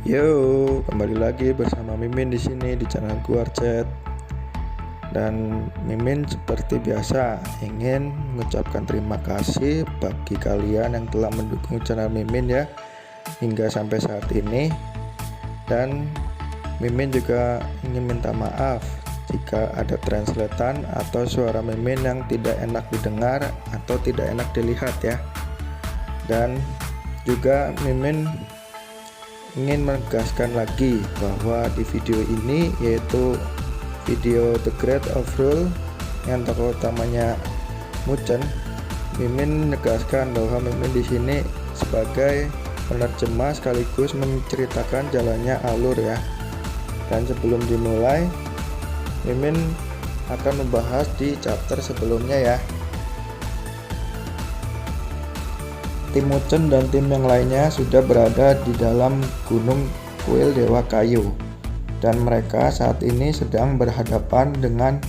Yo, kembali lagi bersama Mimin di sini di channel Guarchat. Dan Mimin seperti biasa ingin mengucapkan terima kasih bagi kalian yang telah mendukung channel Mimin ya hingga sampai saat ini. Dan Mimin juga ingin minta maaf jika ada translatean atau suara Mimin yang tidak enak didengar atau tidak enak dilihat ya. Dan juga Mimin ingin menegaskan lagi bahwa di video ini, yaitu video The Great Overhaul yang tokoh utamanya Muzhen, Mimin menegaskan bahwa Mimin di sini sebagai penerjemah sekaligus menceritakan jalannya alur ya. Dan sebelum dimulai, Mimin akan membahas di chapter sebelumnya ya. Tim Muzhen dan tim yang lainnya sudah berada di dalam gunung kuil Dewa Kayu, dan mereka saat ini sedang berhadapan dengan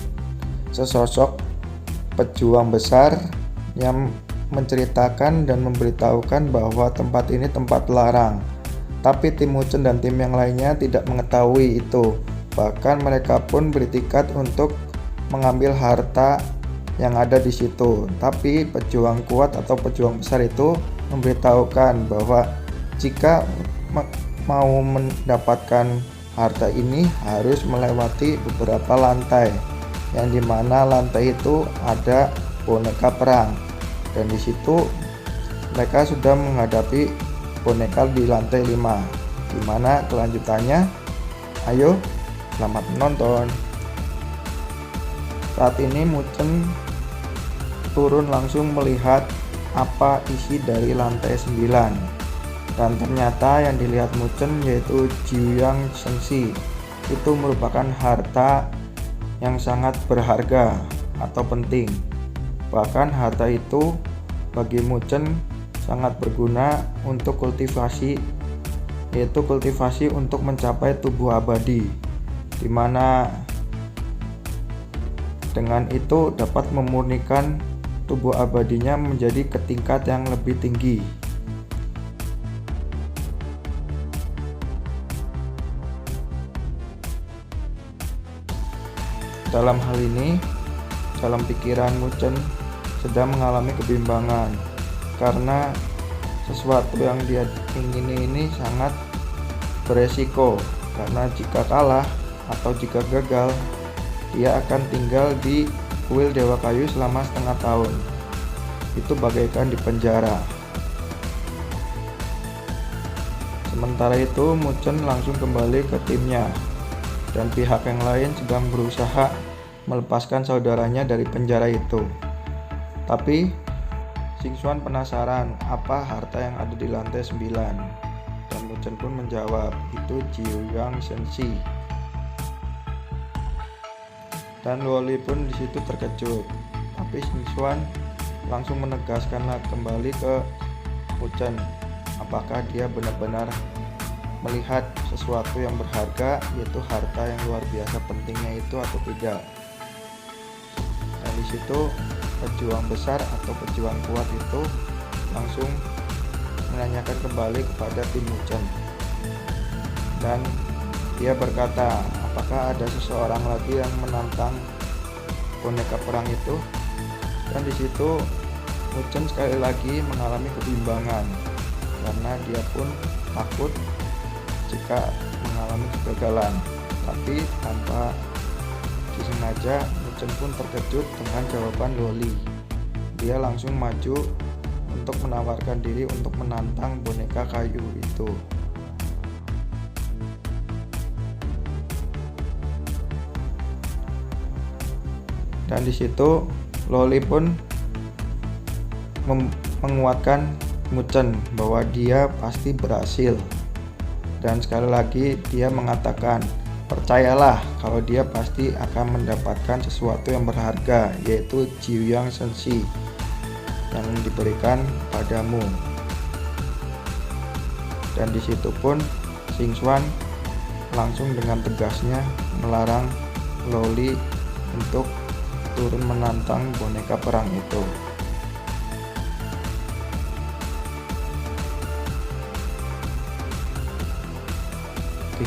sesosok pejuang besar yang menceritakan dan memberitahukan bahwa tempat ini tempat larang. Tapi tim Muzhen dan tim yang lainnya tidak mengetahui itu. Bahkan mereka pun bertekad untuk mengambil harta yang ada di situ. Tapi pejuang kuat atau pejuang besar itu memberitahukan bahwa jika mau mendapatkan harta ini harus melewati beberapa lantai, yang dimana lantai itu ada boneka perang, dan di situ mereka sudah menghadapi boneka di lantai 5. Gimana kelanjutannya? Ayo, selamat menonton. Saat ini Muzhen turun langsung melihat apa isi dari lantai 9, dan ternyata yang dilihat Muzhen yaitu Jiuyang Shenxi. Itu merupakan harta yang sangat berharga atau penting. Bahkan harta itu bagi Muzhen sangat berguna untuk kultivasi, yaitu kultivasi untuk mencapai tubuh abadi, dimana dengan itu dapat memurnikan tubuh abadinya menjadi ke tingkat yang lebih tinggi. Dalam hal ini, dalam pikiran Muzhen sedang mengalami kebimbangan karena sesuatu yang dia ingini ini sangat beresiko, karena jika kalah atau jika gagal, dia akan tinggal di kuil Dewa Kayu selama setengah tahun. Itu bagaikan di penjara. Sementara itu Muzhen langsung kembali ke timnya, dan pihak yang lain sedang berusaha melepaskan saudaranya dari penjara itu. Tapi Xingxuan penasaran apa harta yang ada di lantai 9, dan Muzhen pun menjawab, itu Jiuyang Shenxi. Dan Luoli pun di situ terkejut. Tapi Xingxuan langsung menegaskanlah kembali ke Muzhen apakah dia benar-benar melihat sesuatu yang berharga, yaitu harta yang luar biasa pentingnya itu atau tidak. Dan di situ pejuang besar atau pejuang kuat itu langsung menanyakan kembali kepada tim Muzhen, dan dia berkata, apakah ada seseorang lagi yang menantang boneka perang itu? Dan di situ Muzhen sekali lagi mengalami kebimbangan karena dia pun takut jika mengalami kegagalan. Tapi tanpa disengaja Muzhen pun terkejut dengan jawaban Luoli. Dia langsung maju untuk menawarkan diri untuk menantang boneka kayu itu. Dan di situ Luoli pun menguatkan Muzhen bahwa dia pasti berhasil. Dan sekali lagi dia mengatakan, percayalah kalau dia pasti akan mendapatkan sesuatu yang berharga, yaitu Jiuyang Shenxi yang diberikan padamu. Dan di situ pun Xingxuan langsung dengan tegasnya melarang Luoli untuk turun menantang boneka perang itu.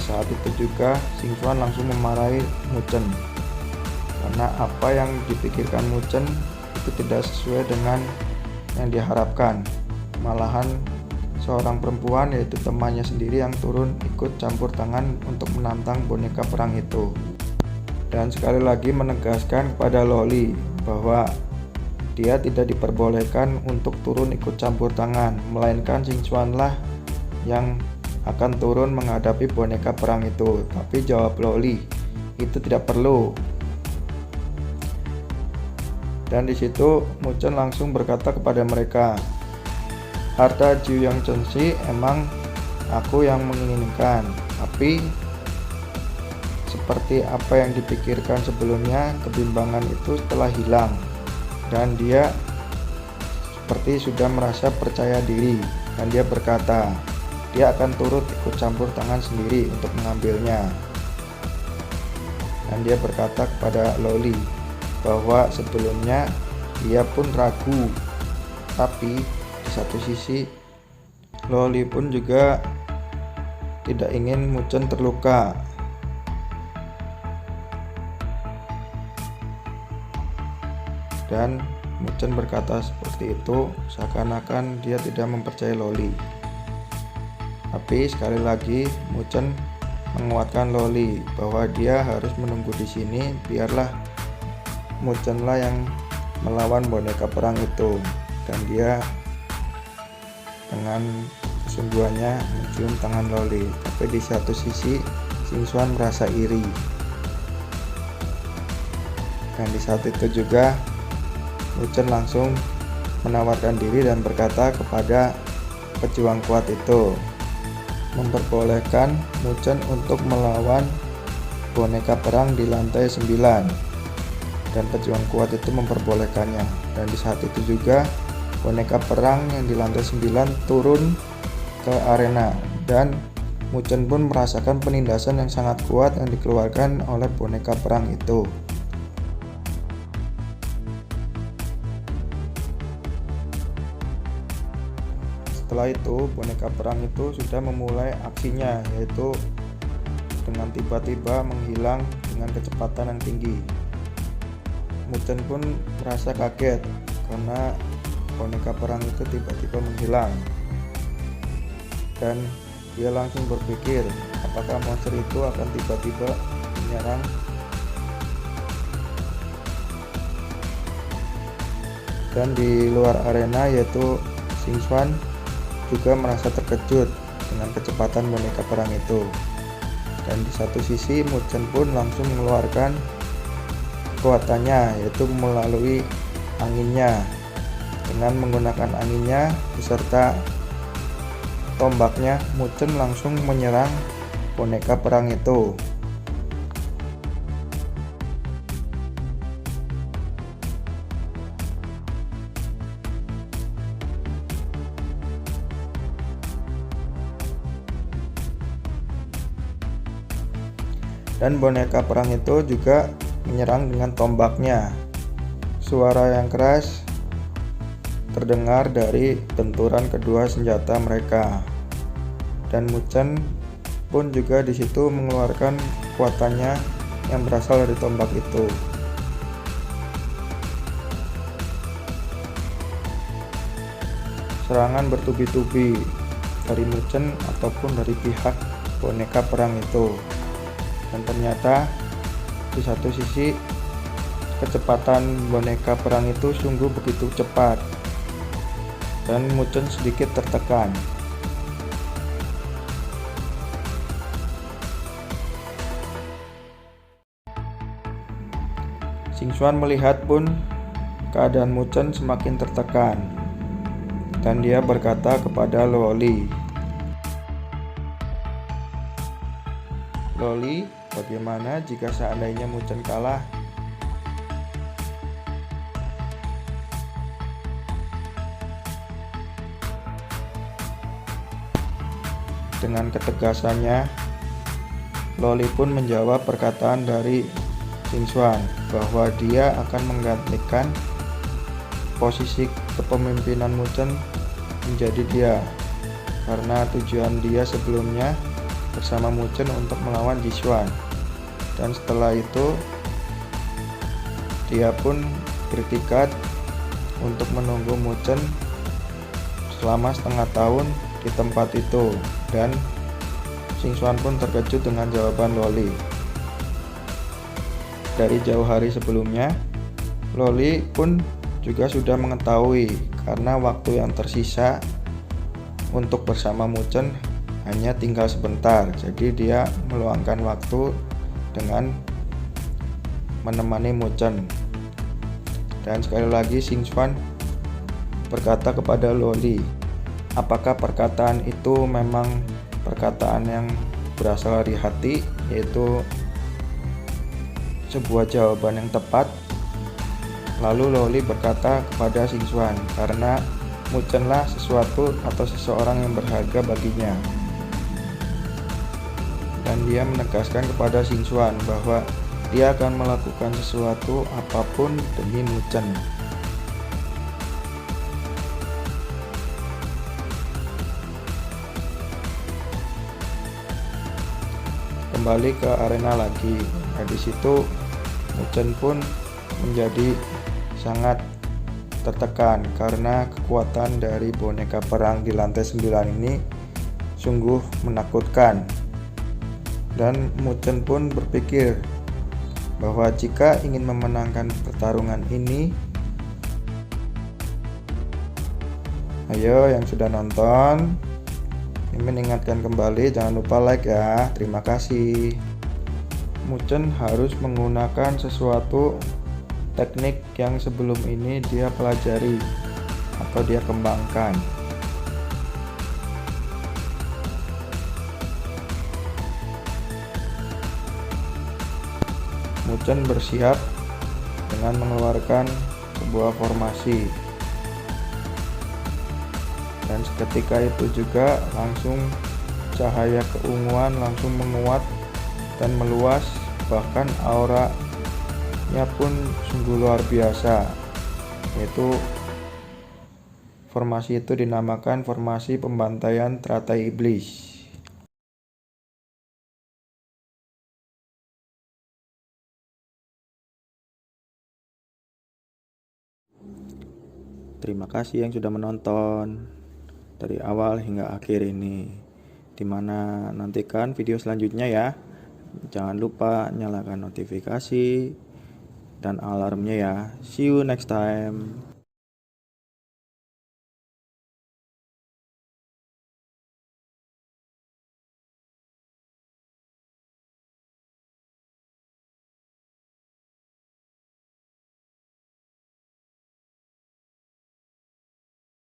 saat itu juga Xingxuan langsung memarahi Mu Chen karena apa yang dipikirkan Mu Chen itu tidak sesuai dengan yang diharapkan. Malahan seorang perempuan, yaitu temannya sendiri, yang turun ikut campur tangan untuk menantang boneka perang itu. Dan sekali lagi menegaskan kepada Loli bahwa dia tidak diperbolehkan untuk turun ikut campur tangan, melainkan Xingxuan lah yang akan turun menghadapi boneka perang itu. Tapi jawab Loli, itu tidak perlu. Dan di situ Mu Chen langsung berkata kepada mereka, harta Juyang Chengxi emang aku yang menginginkan, tapi seperti apa yang dipikirkan sebelumnya, kebimbangan itu telah hilang dan dia seperti sudah merasa percaya diri, dan dia berkata dia akan turut ikut campur tangan sendiri untuk mengambilnya. Dan dia berkata kepada Loli bahwa sebelumnya dia pun ragu, tapi di satu sisi Loli pun juga tidak ingin Mu Chen terluka. Dan Mu Chen berkata seperti itu seakan-akan dia tidak mempercayai Loli. Tapi sekali lagi Mu Chen menguatkan Loli bahwa dia harus menunggu di sini, biarlah Mu Chen lah yang melawan boneka perang itu. Dan dia dengan kesungguhannya mencium tangan Loli. Tapi di satu sisi Xingxuan merasa iri. Dan di saat itu juga Mu Chen langsung menawarkan diri dan berkata kepada pejuang kuat itu, memperbolehkan Mu Chen untuk melawan boneka perang di lantai 9. Dan pejuang kuat itu memperbolehkannya. Dan di saat itu juga boneka perang yang di lantai 9 turun ke arena, dan Mu Chen pun merasakan penindasan yang sangat kuat yang dikeluarkan oleh boneka perang itu. Setelah itu boneka perang itu sudah memulai aksinya, yaitu dengan tiba-tiba menghilang dengan kecepatan yang tinggi. Mu Chen pun merasa kaget karena boneka perang itu tiba-tiba menghilang, dan dia langsung berpikir apakah monster itu akan tiba-tiba menyerang. Dan di luar arena, yaitu Xingxuan juga merasa terkejut dengan kecepatan boneka perang itu. Dan di satu sisi Mu Chen pun langsung mengeluarkan kekuatannya, yaitu melalui anginnya. Dengan menggunakan anginnya beserta tombaknya, Mu Chen langsung menyerang boneka perang itu. Dan boneka perang itu juga menyerang dengan tombaknya. Suara yang keras terdengar dari benturan kedua senjata mereka. Dan Mu Chen pun juga di situ mengeluarkan kekuatannya yang berasal dari tombak itu. Serangan bertubi-tubi dari Mu Chen ataupun dari pihak boneka perang itu. Dan ternyata di satu sisi kecepatan boneka perang itu sungguh begitu cepat, dan Mu Chen sedikit tertekan. Xingxuan melihat pun keadaan Mu Chen semakin tertekan, dan dia berkata kepada Loli, "Loli, bagaimana jika seandainya Mu Chen kalah?" Dengan ketegasannya, Loli pun menjawab perkataan dari Xingxuan bahwa dia akan menggantikan posisi kepemimpinan Mu Chen menjadi dia, karena tujuan dia sebelumnya bersama Mu Chen untuk melawan Jixuan. Dan setelah itu dia pun bertekad untuk menunggu Mu Chen selama setengah tahun di tempat itu, dan Xingxuan pun terkejut dengan jawaban Luoli. Dari jauh hari sebelumnya, Luoli pun juga sudah mengetahui karena waktu yang tersisa untuk bersama Mu Chen hanya tinggal sebentar. Jadi dia meluangkan waktu dengan menemani Mu Chen. Dan sekali lagi Xingxuan berkata kepada Luoli, apakah perkataan itu memang perkataan yang berasal dari hati, yaitu sebuah jawaban yang tepat. Lalu Luoli berkata kepada Xingxuan, karena Mu Chen lah sesuatu atau seseorang yang berharga baginya. Dan dia menegaskan kepada Xingxuan bahwa dia akan melakukan sesuatu apapun demi Mu Chen. Kembali ke arena lagi. Nah, di situ Mu Chen pun menjadi sangat tertekan karena kekuatan dari boneka perang di lantai 9 ini sungguh menakutkan. Dan Mu Chen pun berpikir bahwa jika ingin memenangkan pertarungan ini, ayo yang sudah nonton, Mimin ingatkan kembali, jangan lupa like ya. Terima kasih. Mu Chen harus menggunakan sesuatu teknik yang sebelum ini dia pelajari atau dia kembangkan. Mu Chen bersiap dengan mengeluarkan sebuah formasi. Dan seketika itu juga langsung cahaya keunguan langsung menguat dan meluas, bahkan auranya pun sungguh luar biasa. Yaitu formasi itu dinamakan formasi pembantaian teratai iblis. Terima kasih yang sudah menonton dari awal hingga akhir ini, dimana nantikan video selanjutnya ya. Jangan lupa nyalakan notifikasi dan alarmnya ya. See you next time.